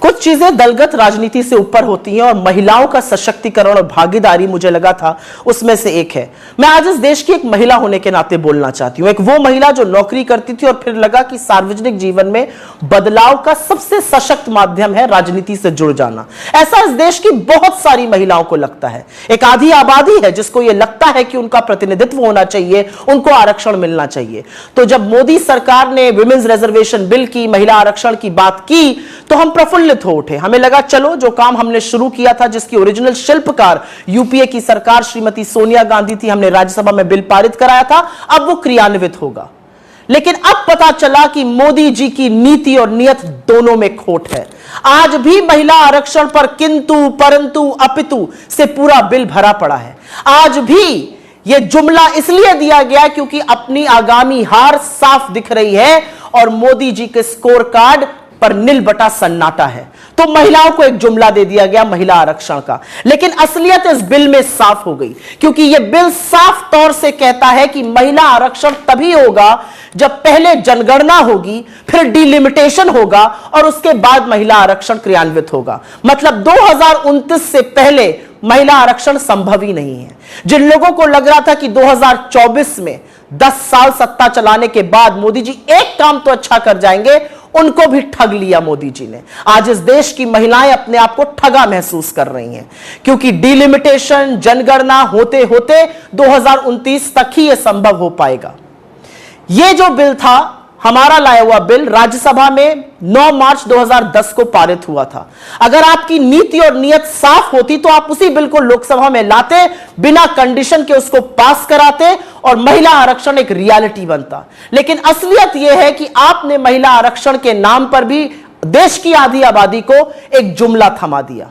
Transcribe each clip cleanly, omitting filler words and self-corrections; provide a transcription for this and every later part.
कुछ चीजें दलगत राजनीति से ऊपर होती हैं और महिलाओं का सशक्तिकरण और भागीदारी मुझे लगा था उसमें से एक है। मैं आज इस देश की एक महिला होने के नाते बोलना चाहती हूं, एक वो महिला जो नौकरी करती थी और फिर लगा कि सार्वजनिक जीवन में बदलाव का सबसे सशक्त माध्यम है राजनीति से जुड़ जाना। ऐसा इस देश की बहुत सारी महिलाओं को लगता है। एक आधी आबादी है जिसको यह लगता है कि उनका प्रतिनिधित्व होना चाहिए, उनको आरक्षण मिलना चाहिए। तो जब मोदी सरकार ने विमेंस रिजर्वेशन बिल की, महिला आरक्षण की बात की, तो हम प्रफुल्लित हो उठे। हमें लगा चलो जो काम हमने शुरू किया था, जिसकी ओरिजिनल शिल्पकार यूपीए की सरकार श्रीमती सोनिया गांधी थी, हमने राज्यसभा में बिल पारित कराया था, अब वो क्रियान्वित होगा। लेकिन अब पता चला कि मोदी जी की नीति और नियत दोनों में खोट है। आज भी महिला आरक्षण पर किंतु परंतु अपितु से पूरा बिल भरा पड़ा है। आज भी यह जुमला इसलिए दिया गया क्योंकि अपनी आगामी हार साफ दिख रही है और मोदी जी के स्कोर कार्ड पर नील बटा सन्नाटा है। तो महिलाओं को एक जुमला दे दिया गया महिला आरक्षण का, लेकिन असलियत इस बिल में साफ हो गई, क्योंकि यह बिल साफ तौर से कहता है कि महिला आरक्षण तभी होगा जब पहले जनगणना होगी, फिर डिलिमिटेशन होगा और उसके बाद महिला आरक्षण क्रियान्वित होगा। मतलब 2029 से पहले महिला आरक्षण संभव ही नहीं है। जिन लोगों को लग रहा था कि 2024 में 10 साल सत्ता चलाने के बाद मोदी जी एक काम तो अच्छा कर जाएंगे, उनको भी ठग लिया मोदी जी ने। आज इस देश की महिलाएं अपने आप को ठगा महसूस कर रही हैं, क्योंकि डिलिमिटेशन, जनगणना होते होते 2029 तक ही यह संभव हो पाएगा। यह जो बिल था, हमारा लाया हुआ बिल, राज्यसभा में 9 मार्च 2010 को पारित हुआ था। अगर आपकी नीति और नियत साफ होती तो आप उसी बिल को लोकसभा में लाते, बिना कंडीशन के उसको पास कराते और महिला आरक्षण एक रियलिटी बनता। लेकिन असलियत यह है कि आपने महिला आरक्षण के नाम पर भी देश की आधी आबादी को एक जुमला थमा दिया।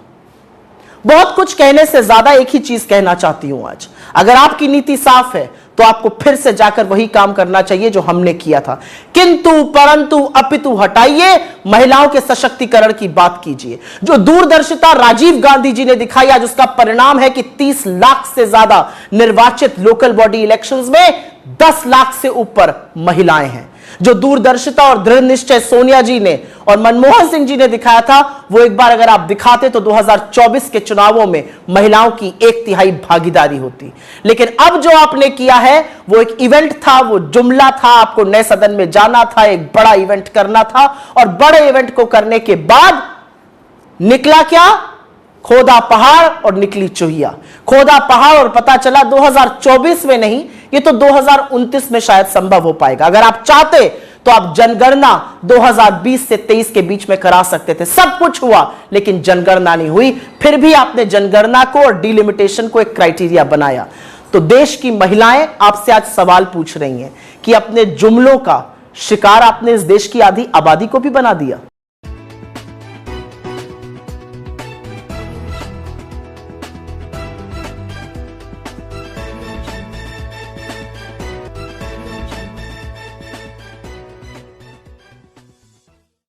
बहुत कुछ कहने से ज्यादा एक ही चीज कहना चाहती हूं आज। अगर आपकी नीति साफ है तो आपको फिर से जाकर वही काम करना चाहिए जो हमने किया था। किंतु परंतु अपितु हटाइए, महिलाओं के सशक्तिकरण की बात कीजिए। जो दूरदर्शिता राजीव गांधी जी ने दिखाई, आज उसका परिणाम है कि 30 लाख से ज्यादा निर्वाचित लोकल बॉडी इलेक्शंस में 10 लाख से ऊपर महिलाएं हैं। जो दूरदर्शिता और दृढ़ निश्चय सोनिया जी ने और मनमोहन सिंह जी ने दिखाया था, वो एक बार अगर आप दिखाते तो 2024 के चुनावों में महिलाओं की 1/3 भागीदारी होती। लेकिन अब जो आपने किया है वो एक इवेंट था, वो जुमला था, आपको नए सदन में जाना था, एक बड़ा इवेंट करना था और बड़े इवेंट को करने के बाद निकला क्या? खोदा पहाड़ और निकली चूहिया। खोदा पहाड़ और पता चला 2024 में नहीं, ये तो 2029 में शायद संभव हो पाएगा। अगर आप चाहते तो आप जनगणना 2020 से 23 के बीच में करा सकते थे। सब कुछ हुआ लेकिन जनगणना नहीं हुई। फिर भी आपने जनगणना को और डिलिमिटेशन को एक क्राइटेरिया बनाया। तो देश की महिलाएं आपसे आज सवाल पूछ रही हैं कि अपने जुमलों का शिकार आपने इस देश की आधी आबादी को भी बना दिया।